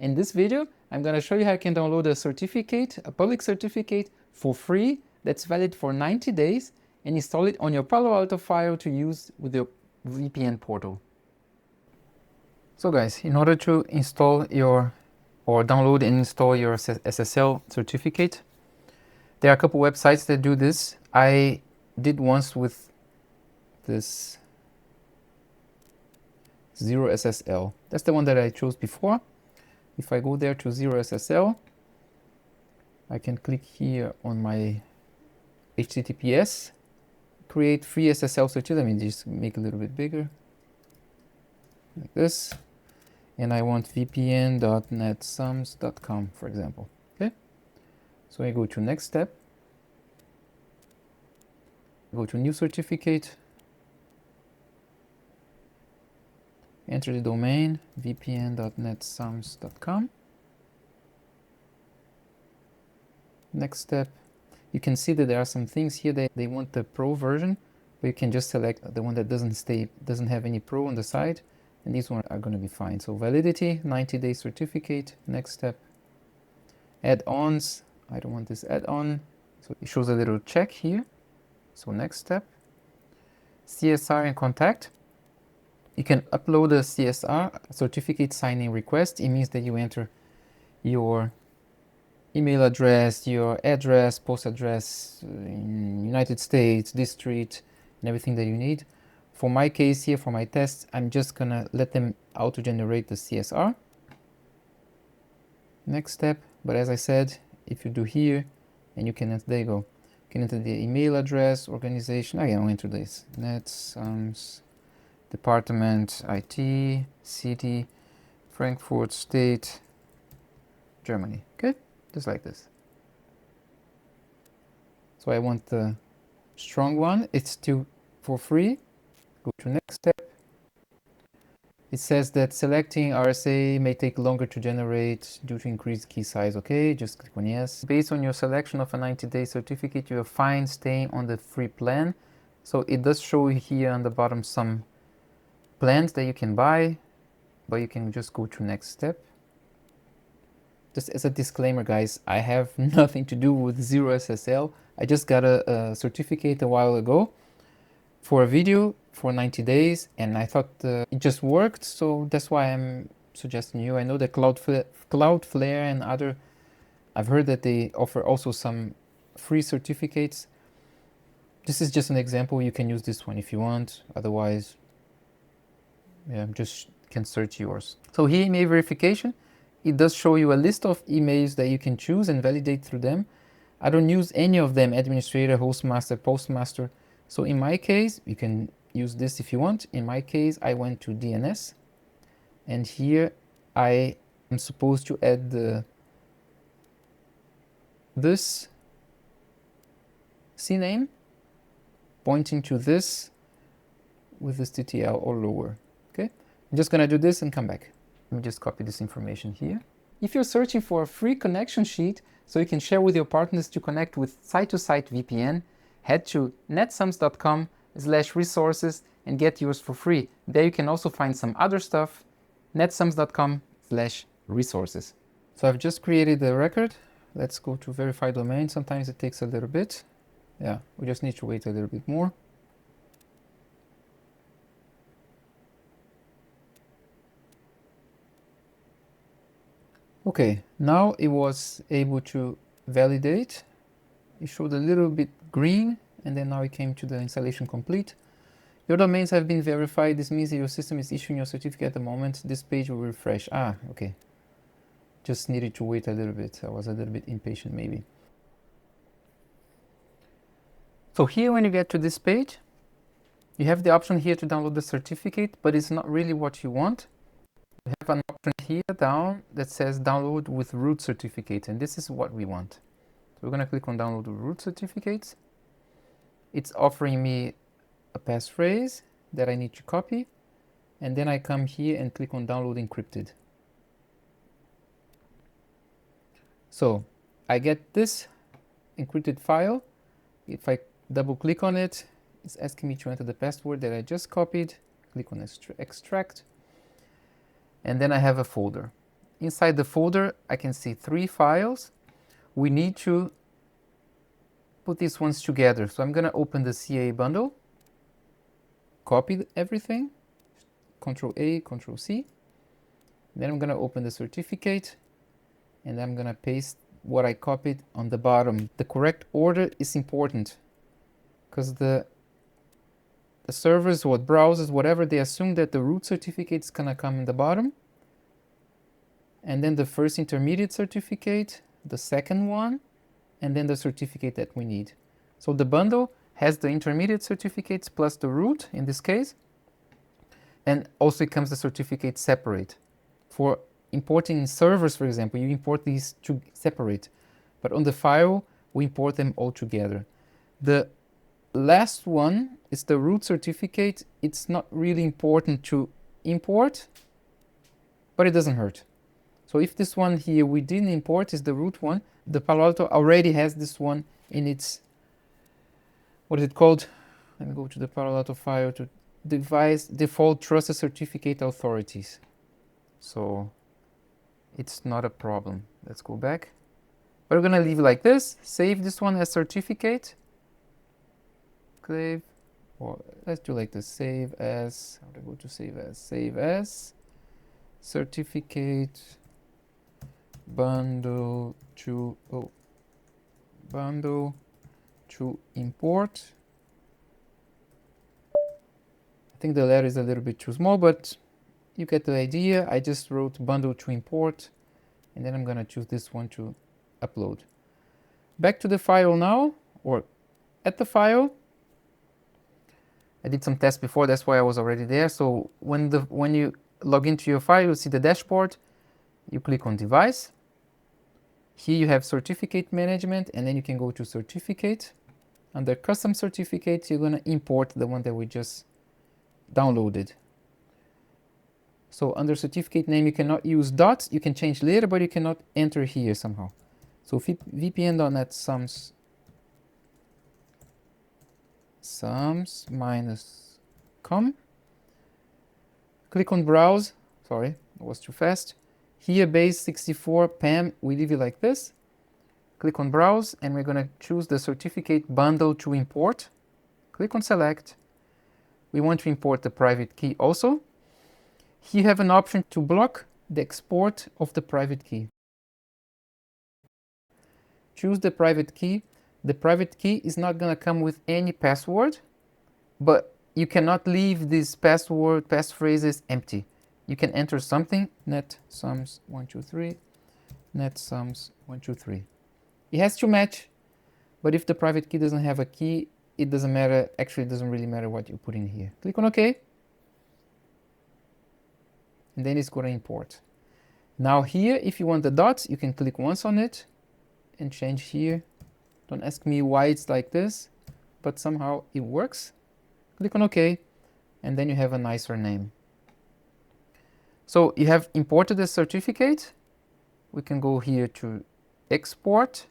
In this video, I'm going to show you how you can download a certificate, a public certificate for free that's valid for 90 days and install it on your Palo Alto file to use with your VPN portal. So guys, in order to install or download and install your SSL certificate, there are a couple websites that do this. I did once with this ZeroSSL. That's the one that I chose before. If I go there to ZeroSSL, I can click here on my HTTPS, create free SSL certificate. Let me just make it a little bit bigger, like this. And I want vpn.netsums.com, for example. Okay. So I go to next step, go to new certificate, enter the domain vpn.netsums.com. Next step, you can see that there are some things here that they want the pro version, but you can just select the one that doesn't have any pro on the side, and these ones are going to be fine. So validity, 90-day certificate. Next step, add-ons. I don't want this add-on, so it shows a little check here. So next step, CSR and contact. You can upload a CSR, certificate signing request. It means that you enter your email address, your address, post address in United States, district, and everything that you need. For my case here, for my test, I'm just gonna let them auto-generate the CSR. Next step, but as I said, if you do here, and you can, there you go, you can enter the email address, organization. I'll enter this, Netsums, department, IT, city, Frankfurt State, Germany. Okay, just like this. So I want the strong one. It's still for free. Go to next step. It says that selecting RSA may take longer to generate due to increased key size. Okay, just click on yes. Based on your selection of a 90-day certificate, you are fine staying on the free plan. So it does show here on the bottom some plans that you can buy, but you can just go to next step. Just as a disclaimer, guys, I have nothing to do with ZeroSSL. I just got a certificate a while ago for a video for 90 days, and I thought it just worked, so that's why I'm suggesting you. I know that Cloudflare and other, I've heard that they offer also some free certificates. This is just an example. You can use this one if you want. Otherwise, yeah, just can search yours. So here, email verification. It does show you a list of emails that you can choose and validate through them. I don't use any of them, administrator, hostmaster, postmaster. So in my case, you can use this if you want. In my case, I went to DNS, and here I am supposed to add this CNAME pointing to this with this TTL or lower. Okay, I'm just gonna do this and come back. Let me just copy this information here. If you're searching for a free connection sheet so you can share with your partners to connect with site-to-site VPN, head to netsums.com/resources and get yours for free. There you can also find some other stuff, netsums.com/resources. So I've just created the record. Let's go to verify domain. Sometimes it takes a little bit. Yeah, we just need to wait a little bit more. Okay, now it was able to validate. It showed a little bit green, and then now it came to the installation complete. Your domains have been verified. This means that your system is issuing your certificate at the moment. This page will refresh. Ah, okay. Just needed to wait a little bit. I was a little bit impatient maybe. So here, when you get to this page, you have the option here to download the certificate, but it's not really what you want. We have an option here down that says download with root certificate, and this is what we want. So we're going to click on download with root certificates. It's offering me a passphrase that I need to copy, and then I come here and click on download encrypted. So I get this encrypted file. If I double click on it, it's asking me to enter the password that I just copied. Click on extract. And then I have a folder. inside the folder, I can see 3 files. We need to put these ones together. So I'm going to open the CA bundle, copy everything, Control A, Control C. Then I'm going to open the certificate, and I'm going to paste what I copied on the bottom. The correct order is important, because the servers or browsers, whatever, they assume that the root certificate is going to come in the bottom, and then the first intermediate certificate, the second one, and then the certificate that we need. So the bundle has the intermediate certificates plus the root in this case, and also it comes the certificate separate. For importing in servers, for example, you import these two separate, but on the file we import them all together. The last one is the root certificate. It's not really important to import, but it doesn't hurt. So if this one here we didn't import is the root one, the Palo Alto already has this one in its, what is it called? Let me go to the Palo Alto file to default trusted certificate authorities. So it's not a problem. Let's go back. But we're gonna leave it like this. Save this one as certificate. Save, or let's do like this. Save as, how do I go to save as? Save as certificate bundle to import. I think the letter is a little bit too small, but you get the idea. I just wrote bundle to import, and then I'm gonna choose this one to upload. Back to the file now, or at the file. I did some tests before, that's why I was already there. So when you log into your file, you see the dashboard. You click on device. Here you have certificate management, and then you can go to certificate. Under custom certificate, you're going to import the one that we just downloaded. So under certificate name, you cannot use dots. You can change later, but you cannot enter here somehow. So vpn.net sums minus com. Click on browse. Sorry, it was too fast. Here base 64 PAM, we leave it like this. Click on browse, and we're going to choose the certificate bundle to import. Click on select. We want to import the private key also. Here you have an option to block the export of the private key. Choose the private key. The private key is not going to come with any password, but you cannot leave these passphrases empty. You can enter something, net sums 123, net sums 123. It has to match, but if the private key doesn't have a key, it doesn't matter. Actually, it doesn't really matter what you put in here. Click on OK. And then it's going to import. Now here, if you want the dots, you can click once on it and change here. Don't ask me why it's like this, but somehow it works. Click on OK, and then you have a nicer name. So you have imported the certificate. We can go here to export.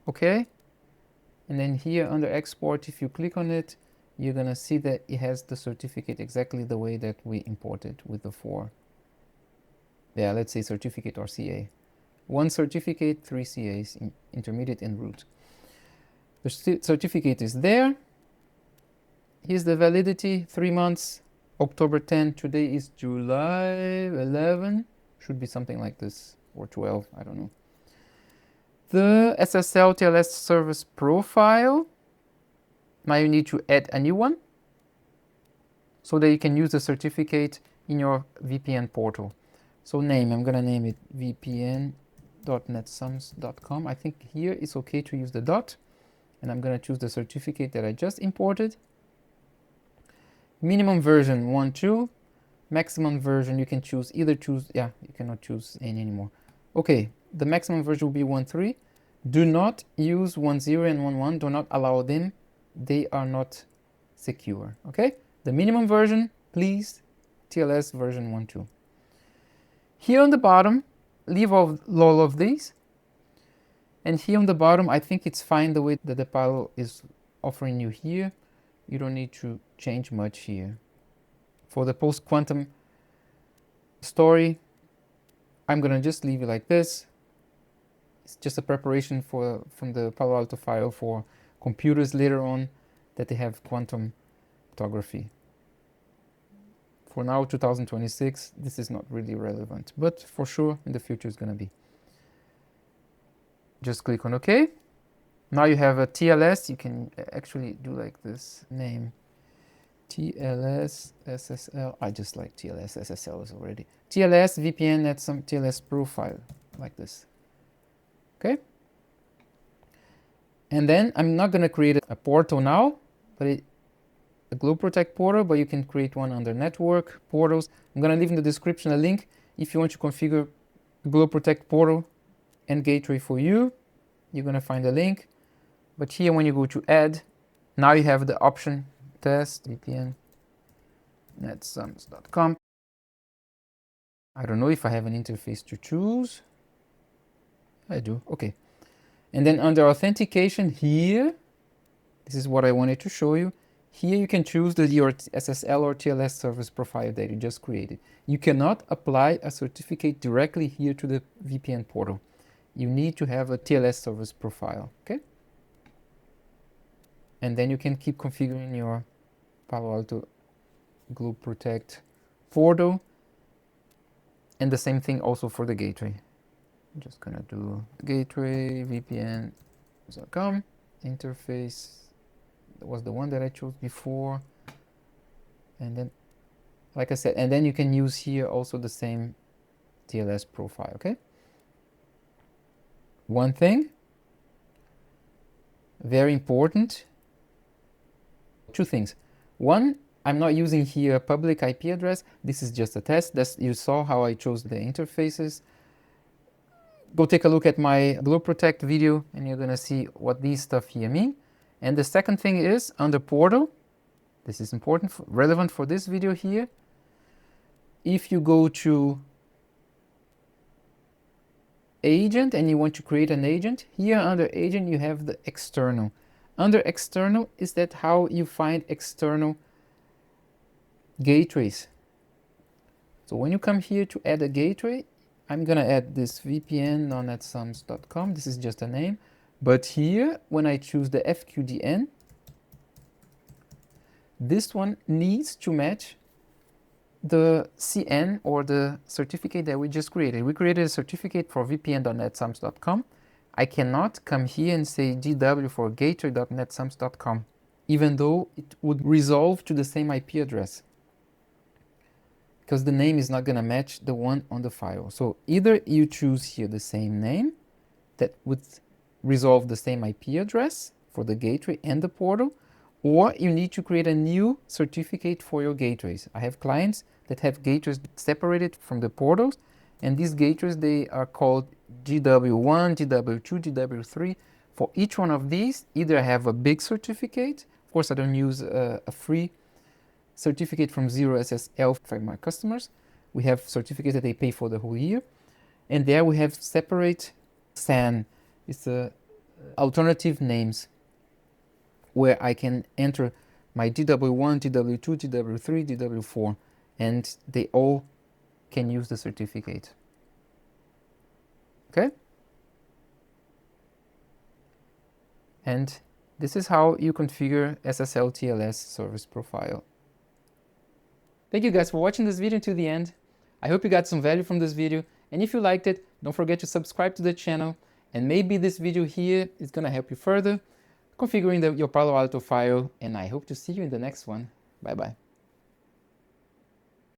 OK. And then here under export, if you click on it, you're going to see that it has the certificate exactly the way that we imported with the 4. Yeah, let's say certificate or CA. 1 certificate, 3 CAs, intermediate and root. The certificate is there. Here's the validity, 3 months, October 10. Today is July 11. Should be something like this, or 12, I don't know. The SSL TLS service profile. Now you need to add a new one so that you can use the certificate in your VPN portal. So name, I'm going to name it vpn.netsums.com. I think here it's okay to use the dot, and I'm going to choose the certificate that I just imported. Minimum version 1.2, maximum version you can choose, you cannot choose any anymore. Okay, the maximum version will be 1.3. Do not use 1.0 and 1.1, do not allow them. They are not secure, okay? The minimum version, please, TLS version 1.2. Here on the bottom, leave all of these. And here on the bottom, I think it's fine the way that the Palo is offering you here. You don't need to change much here. For the post-quantum story, I'm gonna just leave it like this. It's just a preparation from the Palo Alto file for computers later on that they have quantum cryptography. For now, 2026, this is not really relevant, but for sure in the future it's gonna be. Just click on OK. Now you have a TLS. You can actually do like this name. TLS SSL. I just like TLS SSL already. TLS VPN at some TLS profile like this. Okay. And then I'm not going to create a portal now, but a GlobalProtect portal, but you can create one under network portals. I'm going to leave in the description a link if you want to configure GlobalProtect portal and gateway for you. You're going to find a link. But here when you go to add, now you have the option test VPN netsums.com. I don't know if I have an interface to choose. I do. Okay. And then under authentication here, this is what I wanted to show you. Here you can choose your SSL or TLS service profile that you just created. You cannot apply a certificate directly here to the VPN portal. You need to have a TLS service profile, okay? And then you can keep configuring your Palo Alto GlobalProtect portal. And the same thing also for the gateway. I'm just gonna do gateway vpn.com interface. That was the one that I chose before. And then, like I said, and then you can use here also the same TLS profile, okay? One thing, very important, two things. One, I'm not using here a public IP address. This is just a test. You saw how I chose the interfaces. Go take a look at my GlobalProtect video and you're gonna see what these stuff here mean. And the second thing is under portal, this is important, relevant for this video here. If you go to agent and you want to create an agent, here under agent you have the external. Under external is that how you find external gateways. So when you come here to add a gateway, I'm gonna add this VPN netsums.com. This is just a name. But here, when I choose the FQDN, this one needs to match the CN or the certificate that we just created. We created a certificate for vpn.netsums.com. I cannot come here and say GW for gateway.netsums.com, even though it would resolve to the same IP address, because the name is not going to match the one on the file. So either you choose here the same name that would resolve the same IP address for the gateway and the portal, or you need to create a new certificate for your gateways. I have clients that have gateways separated from the portals, and these gateways, they are called GW1, GW2, GW3. For each one of these, either I have a big certificate. Of course, I don't use a free certificate from 0SSL for my customers. We have certificates that they pay for the whole year. And there we have separate SAN. It's alternative names where I can enter my GW1, GW2, GW3, GW4, and they all can use the certificate. Okay? And this is how you configure SSL TLS service profile. Thank you guys for watching this video to the end. I hope you got some value from this video. And if you liked it, don't forget to subscribe to the channel. And maybe this video here is going to help you further configuring your Palo Alto file. And I hope to see you in the next one. Bye bye.